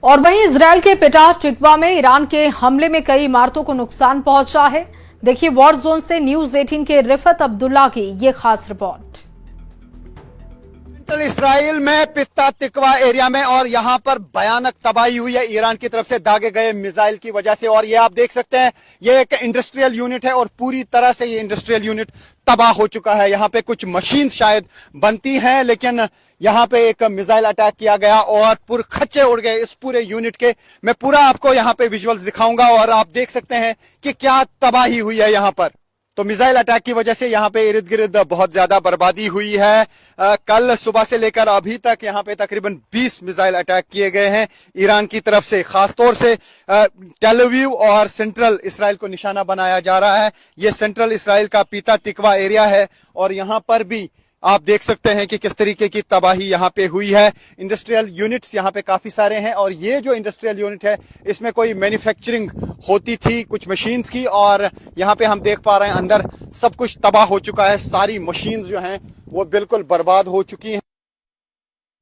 और वहीं इजरायल के पेटाह टिकवा में ईरान के हमले में कई इमारतों को नुकसान पहुंचा है। देखिए वॉर जोन से न्यूज 18 के रिफत अब्दुल्ला की ये खास रिपोर्ट। इसराइल में पित्ता तिकवा एरिया में और यहां पर भयानक तबाही हुई है ईरान की तरफ से दागे गए मिसाइल की वजह से। और ये आप देख सकते हैं ये एक इंडस्ट्रियल यूनिट है और पूरी तरह से ये इंडस्ट्रियल यूनिट तबाह हो चुका है। यहाँ पे कुछ मशीन शायद बनती हैं लेकिन यहाँ पे एक मिसाइल अटैक किया गया और पूरे खच्चे उड़ गए इस पूरे यूनिट के। मैं पूरा आपको यहाँ पे विजुअल्स दिखाऊंगा और आप देख सकते हैं कि क्या तबाही हुई है यहाँ पर। तो मिसाइल अटैक की वजह से यहाँ पे इर्द गिर्द बहुत ज्यादा बर्बादी हुई है। कल सुबह से लेकर अभी तक यहाँ पे तकरीबन 20 मिसाइल अटैक किए गए हैं ईरान की तरफ से। खासतौर से टेल अवीव और सेंट्रल इसराइल को निशाना बनाया जा रहा है। ये सेंट्रल इसराइल का पित्ता तिकवा एरिया है और यहाँ पर भी आप देख सकते हैं कि किस तरीके की तबाही यहाँ पे हुई है। इंडस्ट्रियल यूनिट्स यहाँ पे काफी सारे हैं और ये जो इंडस्ट्रियल यूनिट है इसमें कोई मैन्युफैक्चरिंग होती थी कुछ मशीन्स की और यहाँ पे हम देख पा रहे हैं अंदर सब कुछ तबाह हो चुका है। सारी मशीन्स जो हैं वो बिल्कुल बर्बाद हो चुकी हैं।